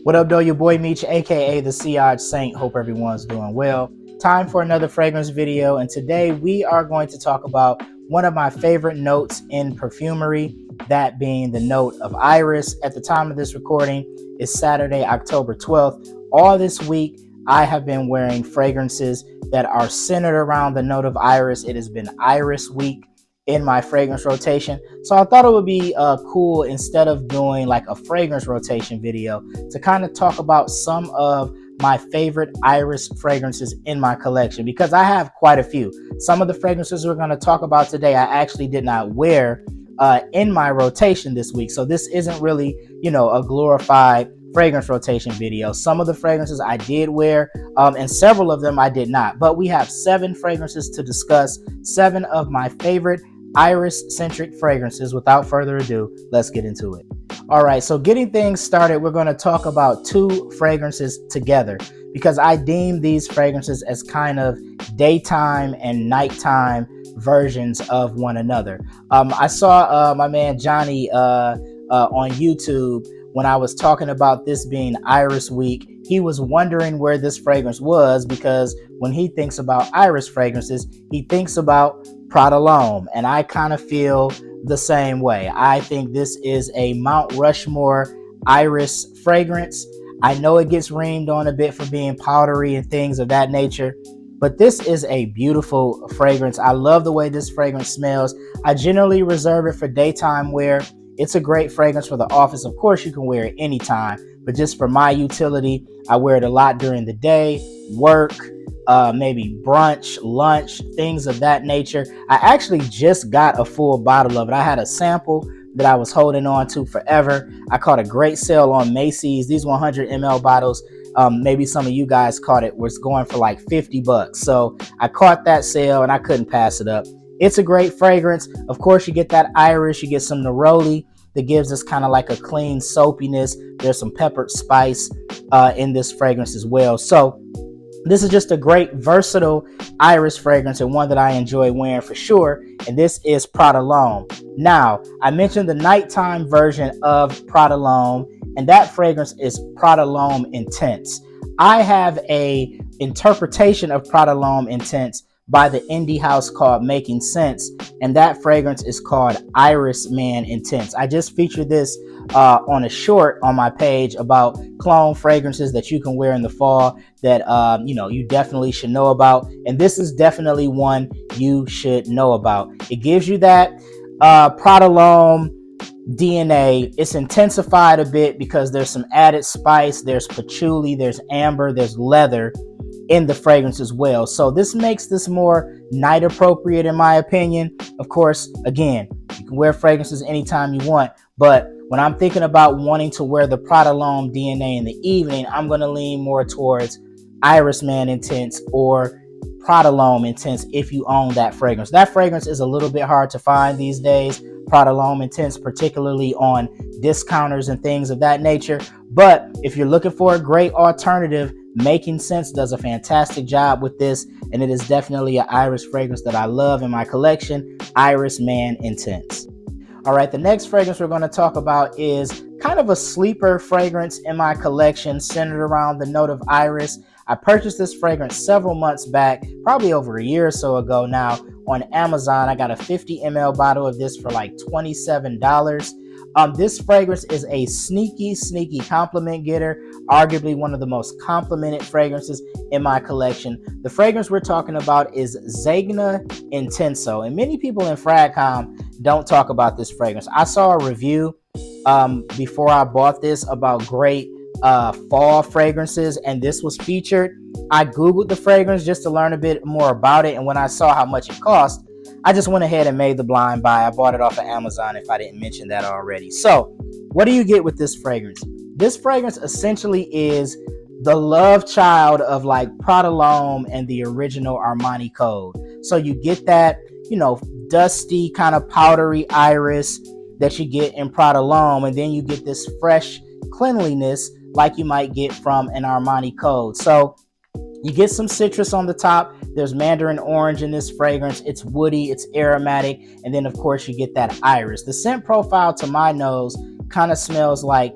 What up, though? Your boy Meech, aka the Siage Saint. Hope everyone's doing well. Time for another fragrance video, and today we are going to talk about one of my favorite notes in perfumery, that being the note of iris. At the time of this recording, is Saturday, October 12th. All this week, I have been wearing fragrances that are centered around the note of iris. It has been Iris Week in my fragrance rotation. So I thought it would be cool, instead of doing like a fragrance rotation video, to kind of talk about some of my favorite iris fragrances in my collection, because I have quite a few. Some of the fragrances we're going to talk about today I actually did not wear in my rotation this week. So this isn't really, a glorified fragrance rotation video. Some of the fragrances I did wear, and several of them I did not. But we have 7 fragrances to discuss, 7 of my favorite iris-centric fragrances. Without further ado, let's get into it. All right, so getting things started, we're going to talk about 2 fragrances together, because I deem these fragrances as kind of daytime and nighttime versions of one another. I saw my man Johnny on YouTube when I was talking about this being Iris Week. He was wondering where this fragrance was, because when he thinks about iris fragrances, he thinks about Prada L'Homme, and I kind of feel the same way. I think this is a Mount Rushmore iris fragrance. I know it gets reamed on a bit for being powdery and things of that nature, but this is a beautiful fragrance. I love the way this fragrance smells. I generally reserve it for daytime wear. It's a great fragrance for the office. Of course, you can wear it anytime, but just for my utility, I wear it a lot during the day, work, maybe brunch, lunch, things of that nature. I actually just got a full bottle of it. I had a sample that I was holding on to forever. I caught a great sale on Macy's. These 100 ml bottles, maybe some of you guys caught it, was going for like $50. So I caught that sale and I couldn't pass it up. It's a great fragrance. Of course, you get that iris, you get some neroli that gives us kind of like a clean soapiness. There's some peppered spice in this fragrance as well. So this is just a great versatile iris fragrance, and one that I enjoy wearing for sure. And this is Prada L'Homme. Now, I mentioned the nighttime version of Prada L'Homme, and that fragrance is Prada L'Homme Intense. I have a interpretation of Prada L'Homme Intense by the indie house called Making Sense, and that fragrance is called Iris Man Intense. I just featured this on a short on my page about cologne fragrances that you can wear in the fall that you definitely should know about, and this is definitely one you should know about. It gives you that Prada L'Homme DNA. It's intensified a bit because there's some added spice, there's patchouli, there's amber, there's leather in the fragrance as well. So this makes this more night appropriate in my opinion. Of course, again, you can wear fragrances anytime you want, but when I'm thinking about wanting to wear the Prada L'Homme DNA in the evening, I'm going to lean more towards Iris Man Intense or Prada L'Homme Intense if you own that fragrance. That fragrance is a little bit hard to find these days, Prada L'Homme Intense, particularly on discounters and things of that nature. But if you're looking for a great alternative, Making Sense does a fantastic job with this, and it is definitely an iris fragrance that I love in my collection, Iris Man Intense. All right, the next fragrance we're going to talk about is kind of a sleeper fragrance in my collection, centered around the note of iris. I purchased this fragrance several months back, probably over a year or so ago now, on Amazon. I got a 50 ml bottle of this for like $27. This fragrance is a sneaky compliment getter, arguably one of the most complimented fragrances in my collection. The fragrance we're talking about is Zegna Intenso, and many people in Fragcom don't talk about this fragrance. I saw a review before I bought this about great fall fragrances, and this was featured. I googled the fragrance just to learn a bit more about it, and when I saw how much it cost, I just went ahead and made the blind buy. I bought it off of Amazon, if I didn't mention that already. So what do you get with this fragrance? This fragrance essentially is the love child of like Prada L'Homme and the original Armani Code. So you get that, dusty kind of powdery iris that you get in Prada L'Homme, and then you get this fresh cleanliness like you might get from an Armani Code. So you get some citrus on the top. There's mandarin orange in this fragrance. It's woody, it's aromatic, and then of course you get that iris. The scent profile to my nose kind of smells like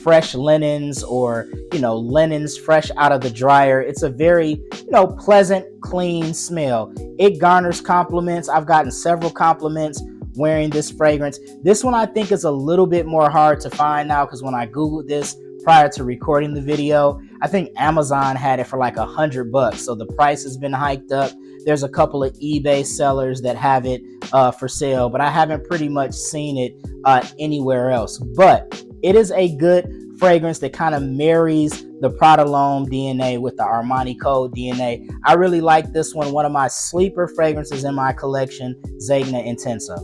fresh linens, or linens fresh out of the dryer. It's a very pleasant, clean smell. It garners compliments. I've gotten several compliments wearing this fragrance. This one I think is a little bit more hard to find now, because when I googled this prior to recording the video, I think Amazon had it for like $100, so the price has been hiked up. There's a couple of eBay sellers that have it for sale, but I haven't pretty much seen it anywhere else. But it is a good fragrance that kind of marries the Prada L'Homme DNA with the Armani Code DNA. I really like this one. One of my sleeper fragrances in my collection, Zegna Intenso.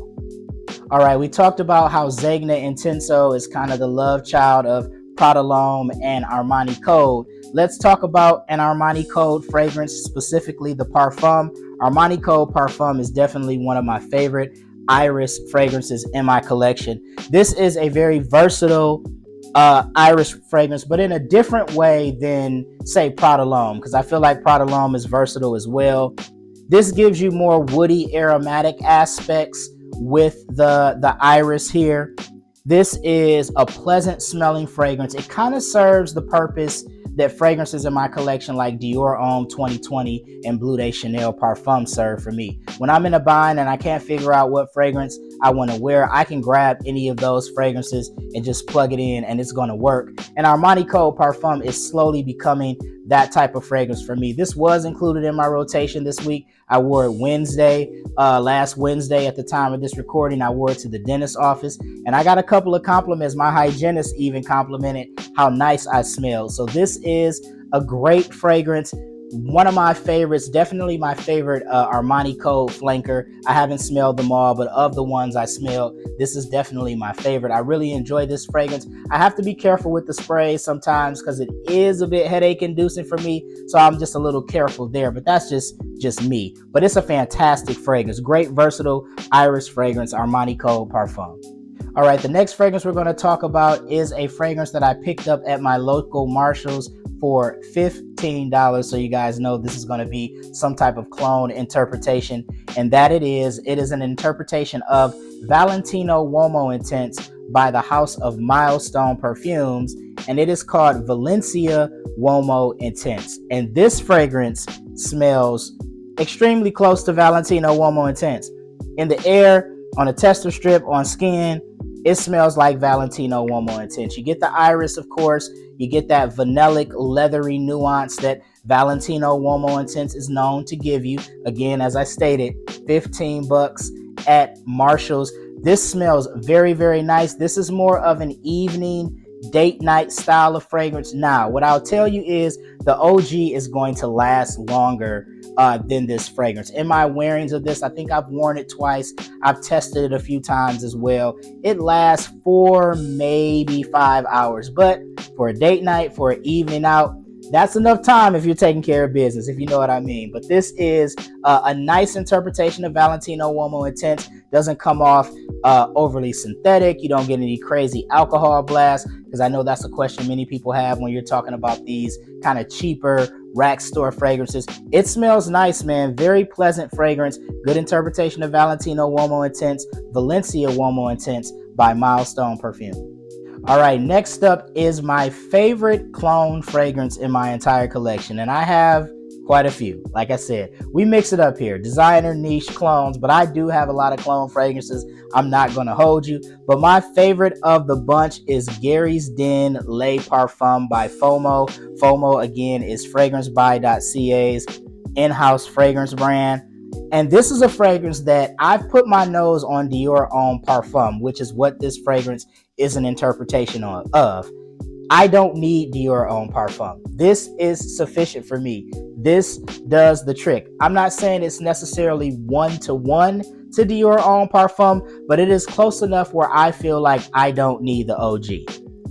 All right, we talked about how Zegna Intenso is kind of the love child of Prada L'Homme and Armani Code. Let's talk about an Armani Code fragrance, specifically the Parfum. Armani Code Parfum is definitely one of my favorite iris fragrances in my collection. This is a very versatile iris fragrance, but in a different way than, say, Prada L'Homme, because I feel like Prada L'Homme is versatile as well. This gives you more woody, aromatic aspects with the iris here. This is a pleasant smelling fragrance. It kind of serves the purpose that fragrances in my collection like Dior Homme 2020 and Bleu de Chanel Parfum serve for me. When I'm in a bind and I can't figure out what fragrance I want to wear, I can grab any of those fragrances and just plug it in and it's going to work. And Armani Code Parfum is slowly becoming that type of fragrance for me. This was included in my rotation this week. I wore it last Wednesday at the time of this recording. I wore it to the dentist's office and I got a couple of compliments. My hygienist even complimented how nice I smelled. So this is a great fragrance. One of my favorites, definitely my favorite Armani Code flanker. I haven't smelled them all, but of the ones I smelled, this is definitely my favorite. I really enjoy this fragrance. I have to be careful with the spray sometimes because it is a bit headache inducing for me, so I'm just a little careful there, but that's just me. But it's a fantastic fragrance. Great versatile iris fragrance, Armani Code Parfum. All right, the next fragrance we're going to talk about is a fragrance that I picked up at my local Marshall's for $15. So you guys know this is going to be some type of clone interpretation, and that it is an interpretation of Valentino Uomo Intense by the House of Milestone Perfumes, and it is called Valencia Uomo Intense. And this fragrance smells extremely close to Valentino Uomo Intense. In the air, on a tester strip, on skin, it smells like Valentino Uomo Intense. You get the iris, of course. You get that vanillic, leathery nuance that Valentino Uomo Intense is known to give you. Again, as I stated, $15 at Marshall's. This smells very, very nice. This is more of an evening date night style of fragrance. Now, what I'll tell you is the OG is going to last longer than this fragrance. In my wearings of this, I think I've worn it twice. I've tested it a few times as well. It lasts 4, maybe 5 hours, but for a date night, for an evening out, that's enough time if you're taking care of business, if you know what I mean. But this is a nice interpretation of Valentino Uomo Intense. Doesn't come off overly synthetic. You don't get any crazy alcohol blast, because I know that's a question many people have when you're talking about these kind of cheaper rack store fragrances. It smells nice, man. Very pleasant fragrance. Good interpretation of Valentino Uomo Intense, Valencia Uomo Intense by Milestone Perfume. All right, next up is my favorite clone fragrance in my entire collection, and I have quite a few. Like I said, we mix it up here, designer, niche, clones, but I do have a lot of clone fragrances. I'm not going to hold you, but my favorite of the bunch is Gary's Den Le Parfum by FOMO. FOMO, again, is FragranceBuy.ca's in-house fragrance brand. And this is a fragrance that I've put my nose on Dior Homme Parfum, which is what this fragrance is an interpretation of. I don't need Dior Homme Parfum. This is sufficient for me. This does the trick. I'm not saying it's necessarily one-to-one to Dior Homme Parfum, but it is close enough where I feel like I don't need the OG.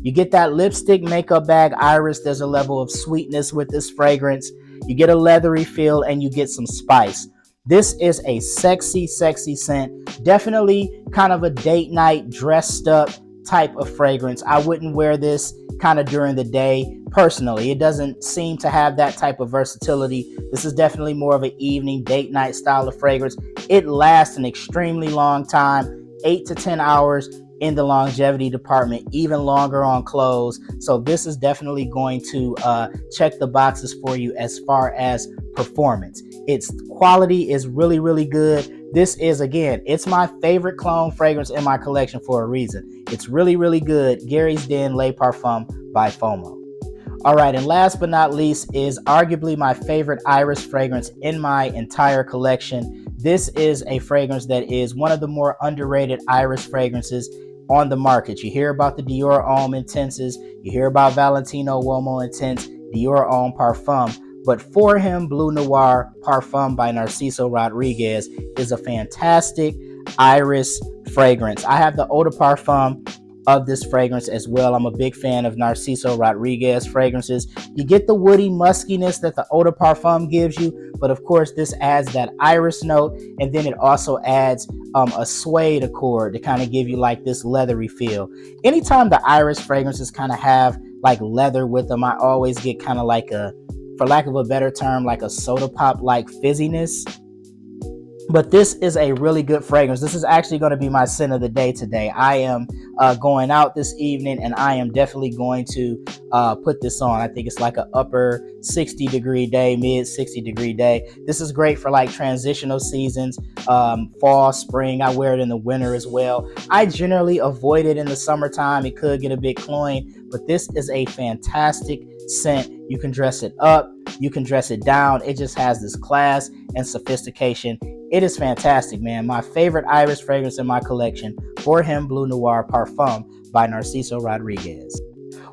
You get that lipstick makeup bag iris. There's a level of sweetness with this fragrance. You get a leathery feel and you get some spice. This is a sexy, sexy scent. Definitely kind of a date night, dressed up type of fragrance. I wouldn't wear this kind of during the day personally. It doesn't seem to have that type of versatility. This is definitely more of an evening date night style of fragrance. It lasts an extremely long time, 8 to 10 hours. in the longevity department, even longer on clothes. So this is definitely going to check the boxes for you as far as performance. Its quality is really, really good. This is, again, it's my favorite cologne fragrance in my collection for a reason. It's really, really good. Gary's Den Le Parfum by FOMO. All right, and last but not least is arguably my favorite Iris fragrance in my entire collection. This is a fragrance that is one of the more underrated Iris fragrances on the market. You hear about the Dior Homme Intenses, you hear about Valentino Uomo Intense, Dior Homme Parfum, but For Him Bleu Noir Parfum by Narciso Rodriguez is a fantastic Iris fragrance. I have the Eau de Parfum of this fragrance as well. I'm a big fan of Narciso Rodriguez fragrances. You get the woody muskiness that the Eau de Parfum gives you, but of course this adds that iris note, and then it also adds a suede accord to kind of give you like this leathery feel. Anytime the Iris fragrances kind of have like leather with them, I always get kind of like a, for lack of a better term, like a soda pop like fizziness. But this is a really good fragrance. This is actually going to be my scent of the day today. I am going out this evening, and I am definitely going to put this on. I think it's like an upper 60-degree day, mid 60-degree day. This is great for like transitional seasons, fall, spring. I wear it in the winter as well. I generally avoid it in the summertime. It could get a bit cloying, but this is a fantastic scent. You can dress it up, you can dress it down. It just has this class and sophistication. It is fantastic, man. My favorite Iris fragrance in my collection, For Him Bleu Noir Parfum by Narciso Rodriguez.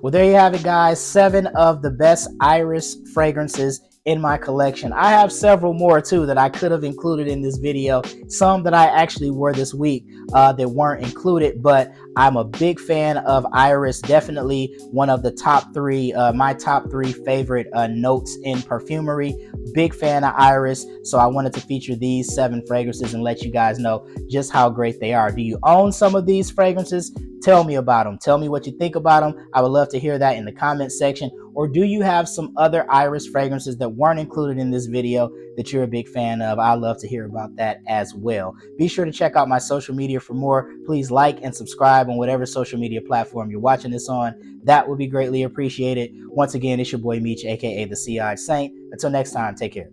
Well, there you have it, guys. 7 of the best Iris fragrances in my collection. I have several more too that I could have included in this video. Some that I actually wore this week that weren't included, but I'm a big fan of Iris. Definitely one of the top 3, my top 3 favorite notes in perfumery. Big fan of Iris, so I wanted to feature these 7 fragrances and let you guys know just how great they are. Do you own some of these fragrances? Tell me about them. Tell me what you think about them. I would love to hear that in the comment section. Or do you have some other Iris fragrances that weren't included in this video that you're a big fan of? I'd love to hear about that as well. Be sure to check out my social media for more. Please like and subscribe on whatever social media platform you're watching this on. That would be greatly appreciated. Once again, it's your boy Meech, aka the Sea Saint. Until next time, take care.